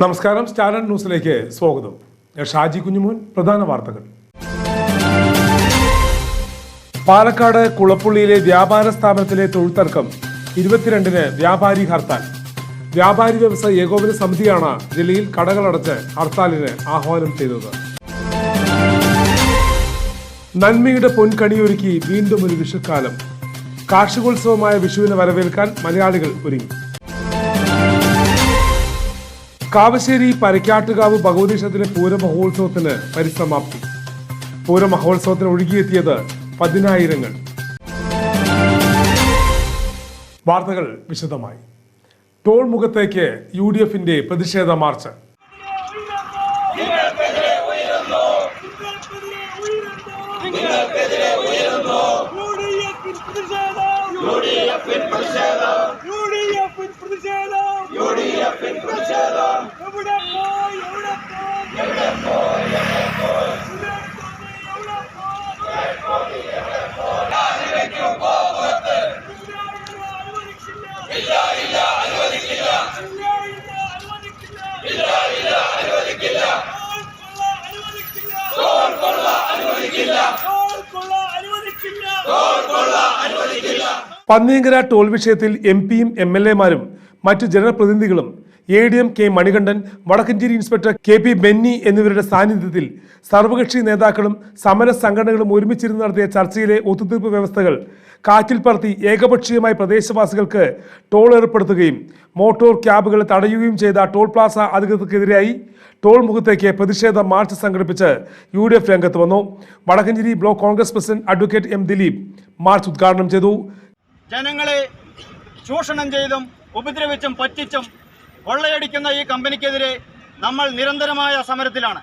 നമസ്കാരം. സ്റ്റാർ ന്യൂസിലേക്ക് സ്വാഗതം. ഷാജി കുഞ്ഞുമോൻ. പ്രധാന വാർത്തകൾ. പാലക്കാട് കുളപ്പുള്ളിയിലെ വ്യാപാര സ്ഥാപനത്തിലെ തൊഴിൽത്തർക്കം 22-ന് വ്യാപാരി ഹർത്താൽ. വ്യാപാരി വ്യവസായ ഏകോപന സമിതിയാണ് ജില്ലയിൽ കടകളടച്ച് ഹർത്താലിന് ആഹ്വാനം ചെയ്തത്. നന്മയുടെ പൊൻകണിയൊരുക്കി വീണ്ടും ഒരു വിഷുക്കാലം. കാർഷികോത്സവമായ വിഷുവിനെ വരവേൽക്കാൻ മലയാളികൾ ഒരുങ്ങി. കാവശ്ശേരി പരക്കാട്ടുകാവ് ഭഗവതി ക്ഷേത്രത്തിലെ പൂരമഹോത്സവത്തിന് പരിസമാപ്തി. പൂരമഹോത്സവത്തിന് ഒഴുകിയെത്തിയത് 10,000. വാർത്തകൾ വിശദമായി. ടോൾ മുഖത്തേക്ക് UDF-ന്റെ പ്രതിഷേധ മാർച്ച്. പന്നിയങ്കര ടോൾ വിഷയത്തിൽ MP-യും MLA-മാരും മറ്റു ജനപ്രതിനിധികളും ADM K Manikandan, Vadakkanchery inspector KP Benny എന്നിവരുടെ സാന്നിധ്യത്തിൽ സർവകക്ഷി നേതാക്കളും സമര സംഘടനകളും ഒരുമിച്ചിരുന്ന് നടത്തിയ ചർച്ചയിലെ ഒത്തുതീർപ്പ് വ്യവസ്ഥകൾ കാറ്റിൽ പറത്തി ഏകപക്ഷീയമായി പ്രദേശവാസികൾക്ക് ടോൾ ഏർപ്പെടുത്തുകയും മോട്ടോർ ക്യാബുകൾ തടയുകയും ചെയ്ത ടോൾ പ്ലാസ അധികൃതർക്കെതിരായി ടോൾ മുഖത്തേക്ക് പ്രതിഷേധ മാർച്ച് സംഘടിപ്പിച്ച് UDF രംഗത്ത് വന്നു. Vadakkanchery block Congress president advocate M. Dileep march ഉദ്ഘാടനം ചെയ്തു. ജനങ്ങളെ ചൂഷണം ചെയ്തും ഉപദ്രവിച്ചും പറ്റിച്ചും കൊള്ളയടിക്കുന്ന ഈ കമ്പനിക്കെതിരെ നമ്മൾ നിരന്തരമായ സമരത്തിലാണ്.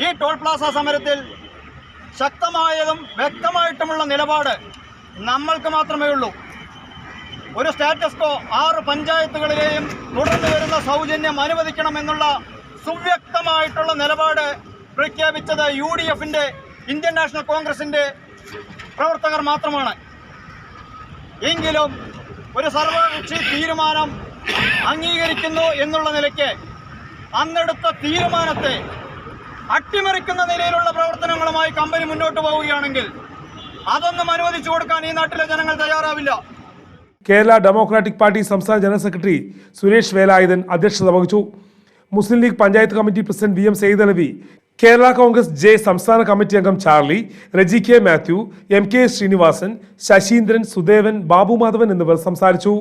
ഈ ടോൾ പ്ലാസ സമരത്തിൽ ശക്തമായതും വ്യക്തമായിട്ടുമുള്ള നിലപാട് നമ്മൾക്ക് മാത്രമേ ഉള്ളൂ. ഒരു സ്റ്റാറ്റസ് കോ 6 പഞ്ചായത്തുകളിലെയും തുടർന്ന് വരുന്ന സൗജന്യം അനുവദിക്കണമെന്നുള്ള സുവ്യക്തമായിട്ടുള്ള നിലപാട് പ്രഖ്യാപിച്ചത് UDF-ന്റെ ഇന്ത്യൻ നാഷണൽ കോൺഗ്രസിന്റെ പ്രവർത്തകർ മാത്രമാണ്. എങ്കിലും ഒരു സർവകക്ഷി തീരുമാനം അംഗീകരിക്കുന്നു എന്നുള്ള നിലയ്ക്ക് അന്നെടുത്ത തീരുമാനത്തെ അട്ടിമറിക്കുന്ന നിലയിലുള്ള പ്രവർത്തനങ്ങളുമായി കമ്പനി മുന്നോട്ട് പോവുകയാണെങ്കിൽ അതൊന്നും അനുവദിച്ചു കൊടുക്കാൻ ഈ നാട്ടിലെ ജനങ്ങൾ തയ്യാറാവില്ല. കേരള ഡെമോക്രാറ്റിക് പാർട്ടി സംസ്ഥാന ജനറൽ സെക്രട്ടറി സുരേഷ് വേലായുധൻ അധ്യക്ഷത വഹിച്ചു. Muslim League panchayat committee president VM Saidalavi, Kerala Congress J സംസ്ഥാന കമ്മിറ്റി അംഗം Charlie, Reji K Mathew, MK Srinivasan, Sasheendran, Sudevan, Babu Madhavan എന്നിവർ സംസാരിച്ചു.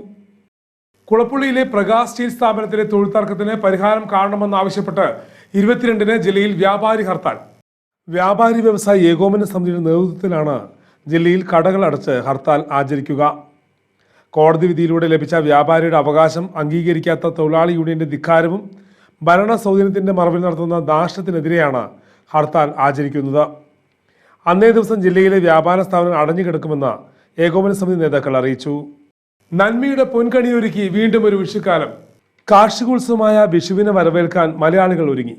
കുളപ്പുള്ളിയിലെ പ്രകാശ് സ്റ്റീൽ സ്ഥാപനത്തിലെ തൊഴിൽത്തർക്കത്തിന് പരിഹാരം കാണണമെന്നാവശ്യപ്പെട്ട് 22-ന് ജില്ലയിൽ വ്യാപാരി ഹർത്താൽ. വ്യാപാരി വ്യവസായ ഏകോപന സമിതിയുടെ നേതൃത്വത്തിലാണ് ജില്ലയിൽ കടകൾ അടച്ച് ഹർത്താൽ ആചരിക്കുക. കോടതി വിധിയിലൂടെ ലഭിച്ച വ്യാപാരിയുടെ അവകാശം അംഗീകരിക്കാത്ത തൊഴിലാളി യൂണിയന്റെ ധിക്കാരവും ഭരണ സൗജന്യത്തിന്റെ മറവിൽ നടത്തുന്ന ധാർഷ്ട്യത്തിനെതിരെയാണ് ഹർത്താൽ ആചരിക്കുന്നത്. അന്നേ ദിവസം ജില്ലയിലെ വ്യാപാര സ്ഥാപനം അടഞ്ഞുകിടക്കുമെന്ന് ഏകോപന സമിതി നേതാക്കൾ അറിയിച്ചു. നന്മയുടെ പൊൻകണിയൊരുക്കി വീണ്ടും ഒരു വിഷുക്കാലം. കാർഷികോത്സവമായ വിഷുവിനെ വരവേൽക്കാൻ മലയാളികൾ ഒരുങ്ങി.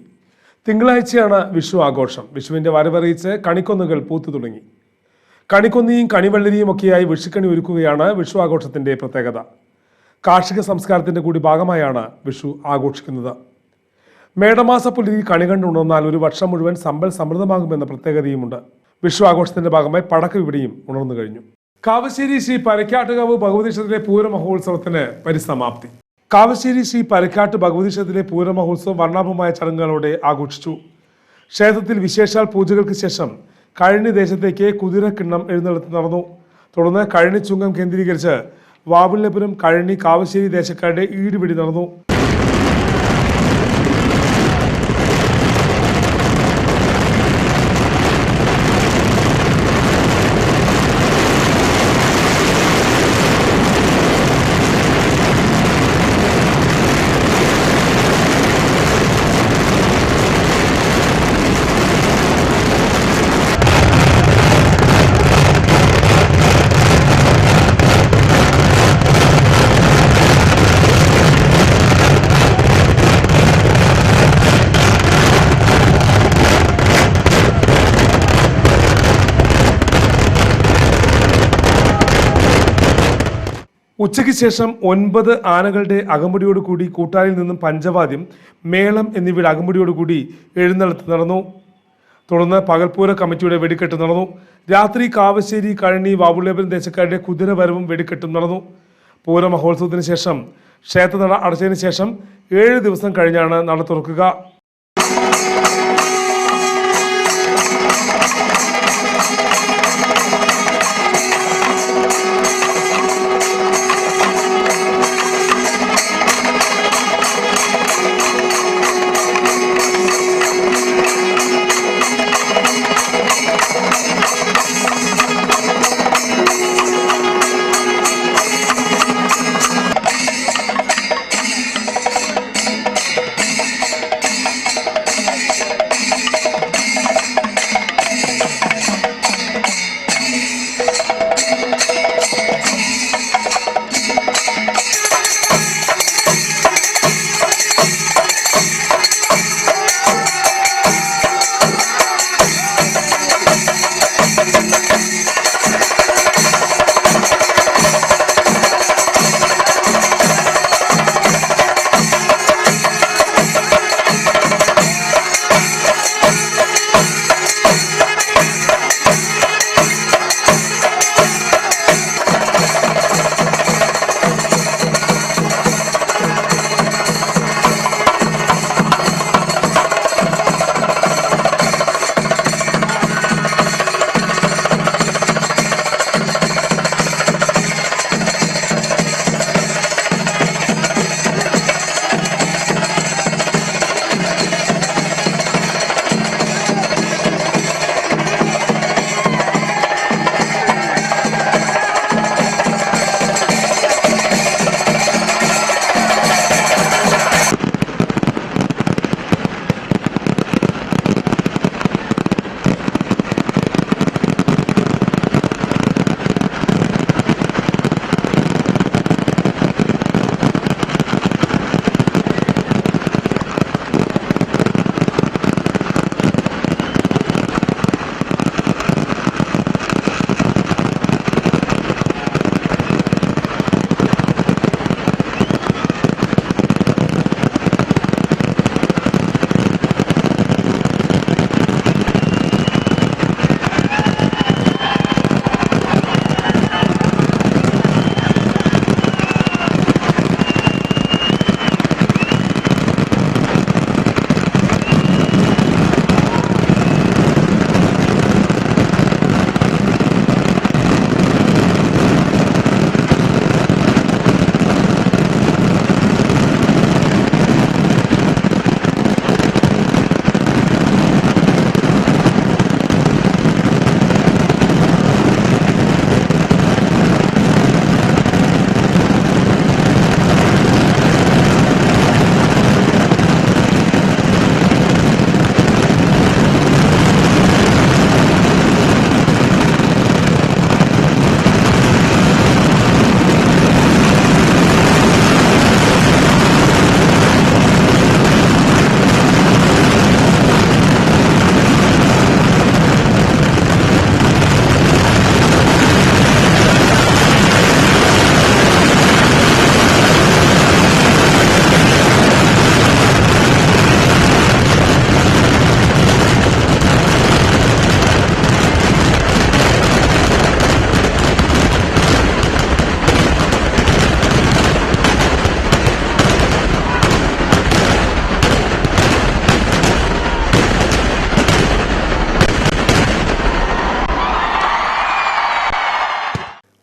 തിങ്കളാഴ്ചയാണ് വിഷു ആഘോഷം. വിഷുവിന്റെ വരവറിയിച്ച് കണിക്കൊന്നുകൾ പൂത്തു തുടങ്ങി. കണിക്കൊന്നിയും കണിവെള്ളരിയും ഒക്കെയായി വിഷുക്കണി ഒരുക്കുകയാണ് വിഷു ആഘോഷത്തിന്റെ പ്രത്യേകത. കാർഷിക സംസ്കാരത്തിന്റെ കൂടി ഭാഗമായാണ് വിഷു ആഘോഷിക്കുന്നത്. മേടമാസ പുലരിയിൽ കണി കണ്ടുണർന്നാൽ ഒരു വർഷം മുഴുവൻ സമ്പൽ സമൃദ്ധമാകുമെന്ന പ്രത്യേകതയുമുണ്ട്. വിഷു ആഘോഷത്തിന്റെ ഭാഗമായി പടക്ക വിപണിയും ഉണർന്നു കഴിഞ്ഞു. കാവശ്ശേരി ശ്രീ പരക്കാട്ടുകാവ് ഭഗവതി ക്ഷേത്രത്തിലെ പൂരമഹോത്സവത്തിന് പരിസമാപ്തി. കാവശ്ശേരി ശ്രീ പരക്കാട്ട് ഭഗവതി ക്ഷേത്രത്തിലെ പൂരമഹോത്സവം വർണ്ണാഭമായ ചടങ്ങുകളോടെ ആഘോഷിച്ചു. ക്ഷേത്രത്തിൽ വിശേഷാൽ പൂജകൾക്ക് ശേഷം കഴനി ദേശത്തേക്ക് കുതിരക്കിണ്ണം എഴുന്നള്ളത്ത് നടന്നു. തുടർന്ന് കഴനി ചുങ്കം കേന്ദ്രീകരിച്ച് വാവിള്ളപുരം, കഴനി, കാവശ്ശേരി ദേശക്കാരുടെ ഈടുപിടി നടന്നു. ഉച്ചയ്ക്ക് ശേഷം 9 ആനകളുടെ അകമ്പടിയോടുകൂടി കൂട്ടാലിൽ നിന്നും പഞ്ചവാദ്യം, മേളം എന്നിവയുടെ അകമ്പടിയോടുകൂടി എഴുന്നള്ളത്ത് നടന്നു. തുടർന്ന് പകൽപൂര കമ്മിറ്റിയുടെ വെടിക്കെട്ട് നടന്നു. രാത്രി കാവശ്ശേരി, കഴനി, വാവുള്ളേപുരം ദേശക്കാരുടെ കുതിരവരവും വെടിക്കെട്ടും നടന്നു. പൂരമഹോത്സവത്തിന് ശേഷം ക്ഷേത്രനട അടച്ചതിന് ശേഷം 7 ദിവസം കഴിഞ്ഞാണ് നട തുറക്കുക.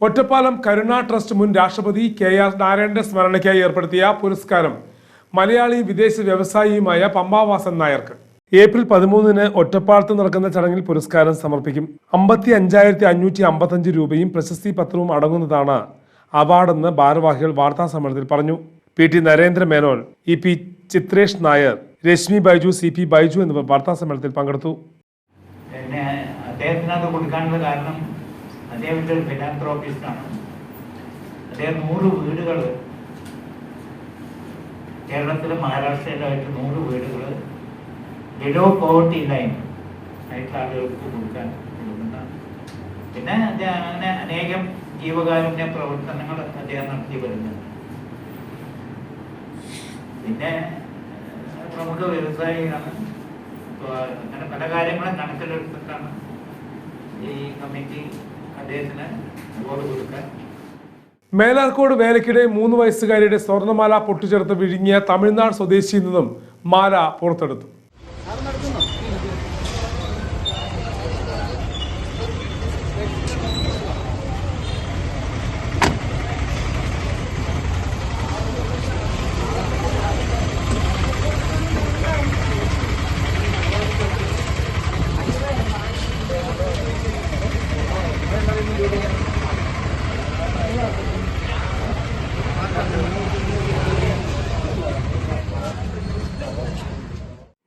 ഒറ്റപ്പാലം കരുണ ട്രസ്റ്റ് മുൻ രാഷ്ട്രപതി KR നാരായണന്റെ സ്മരണയ്ക്കായി ഏർപ്പെടുത്തിയ പുരസ്കാരം മലയാളി വിദേശ വ്യവസായിയുമായ പമ്പാവാസൻ നായർക്ക്. ഏപ്രിൽ 13-ന് ഒറ്റപ്പാലത്ത് നടക്കുന്ന ചടങ്ങിൽ പുരസ്കാരം സമർപ്പിക്കും. 55,555 രൂപയും പ്രശസ്തി പത്രവും അടങ്ങുന്നതാണ് അവാർഡെന്ന് ഭാരവാഹികൾ വാർത്താ സമ്മേളനത്തിൽ പറഞ്ഞു. PT Narendra Menon, EP Chitresh Nair, Rashmi Baiju, CP Baiju എന്നിവർ വാർത്താ സമ്മേളനത്തിൽ പങ്കെടുത്തു. അദ്ദേഹം ഒരു ഫിലാന്ത്രോപ്പിസ്റ്റാണ്. അദ്ദേഹം 100 വീടുകൾ കേരളത്തിലും മഹാരാഷ്ട്രയിലായിട്ട് 100 വീടുകൾ ബിലോ പോവർട്ടി ലൈൻ ആയിട്ടുള്ള ആളുകൾക്ക് കൊടുക്കാൻ കൊടുക്കുന്നതാണ്. പിന്നെ അദ്ദേഹം അങ്ങനെ അനേകം ജീവകാരുണ്യ പ്രവർത്തനങ്ങൾ അദ്ദേഹം നടത്തി വരുന്നുണ്ട്. പിന്നെ പ്രമുഖ വ്യവസായിയാണ്. അങ്ങനെ പല കാര്യങ്ങളും കണക്കിലെടുത്തിട്ടാണ് ഈ കമ്മിറ്റി അദ്ദേഹത്തിന് അവാർഡ് കൊടുക്കാൻ. മേലാർക്കോട് വേലയ്ക്കിടെ 3 വയസ്സുകാരിയുടെ സ്വർണ്ണമാല പൊട്ടിച്ചെടുത്ത് വിഴുങ്ങിയ തമിഴ്നാട് സ്വദേശിയിൽ നിന്നും മാല പുറത്തെടുത്തു.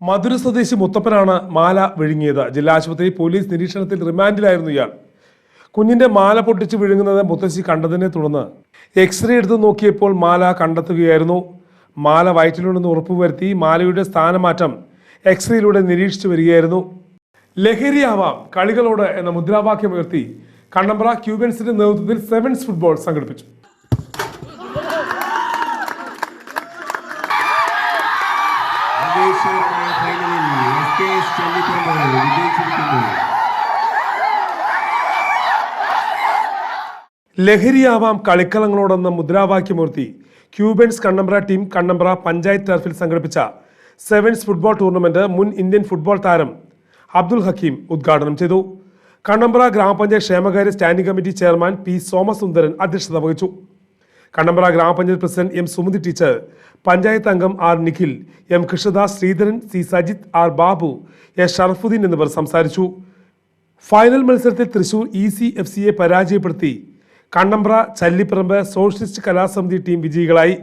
മധുര സ്വദേശി മുത്തപ്പനാണ് മാല വിഴുങ്ങിയത്. ജില്ലാ ആശുപത്രി പോലീസ് നിരീക്ഷണത്തിൽ റിമാൻഡിലായിരുന്നു ഇയാൾ. കുഞ്ഞിന്റെ മാല പൊട്ടിച്ച് വിഴുങ്ങുന്നത് മുത്തശ്ശി കണ്ടതിനെ തുടർന്ന് എക്സ്റേ എടുത്ത് നോക്കിയപ്പോൾ മാല കണ്ടെത്തുകയായിരുന്നു. മാല വയറ്റിലുണ്ടെന്ന് ഉറപ്പുവരുത്തി മാലയുടെ സ്ഥാനമാറ്റം എക്സ്റേയിലൂടെ നിരീക്ഷിച്ചു വരികയായിരുന്നു. ലഹരിയാവാം കളികളോട് എന്ന മുദ്രാവാക്യമുയർത്തി കണ്ണമ്പ്ര ക്യൂബൻസിന്റെ നേതൃത്വത്തിൽ സെവൻസ് ഫുട്ബോൾ സംഘടിപ്പിച്ചു. ലഹരിയാവാം കളിക്കളങ്ങളോടെന്ന മുദ്രാവാക്യമുയർത്തി ക്യൂബൻസ് കണ്ണമ്പ്ര ടീം കണ്ണമ്പ്ര പഞ്ചായത്ത് ടർഫിൽ സംഘടിപ്പിച്ച സെവൻസ് ഫുട്ബോൾ ടൂർണമെന്റ് മുൻ ഇന്ത്യൻ ഫുട്ബോൾ താരം അബ്ദുൽ ഹക്കീം ഉദ്ഘാടനം ചെയ്തു. കണ്ണമ്പ്ര ഗ്രാമപഞ്ചായത്ത് ക്ഷേമകാര്യ standing committee chairman P Somasundaran അധ്യക്ഷത വഹിച്ചു. കണ്ണമ്പ്ര ഗ്രാമപഞ്ചായത്ത് president M Sumathi teacher, panchayat അംഗം R Nikhil, M Krishnadas, Sreedharan, C Sajith, R Babu, S Sharafudheen എന്നിവർ സംസാരിച്ചു. ഫൈനൽ മത്സരത്തിൽ തൃശൂർ ECFCയെ പരാജയപ്പെടുത്തി കണ്ണമ്പ്ര ചല്ലിപ്പറമ്പ് സോഷ്യലിസ്റ്റ് കലാസമിതി ടീം വിജയികളായി.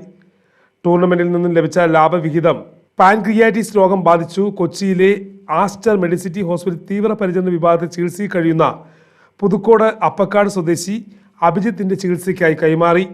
ടൂർണമെന്റിൽ നിന്നും ലഭിച്ച ലാഭവിഹിതം പാൻക്രിയാറ്റിസ് രോഗം ബാധിച്ചു കൊച്ചിയിലെ ആസ്റ്റർ മെഡിസിറ്റി ഹോസ്പിറ്റൽ തീവ്രപരിചരണ വിഭാഗത്തിൽ ചികിത്സയിൽ കഴിയുന്ന പുതുക്കോട് അപ്പക്കാട് സ്വദേശി അഭിജിത്തിന്റെ ചികിത്സയ്ക്കായി കൈമാറി.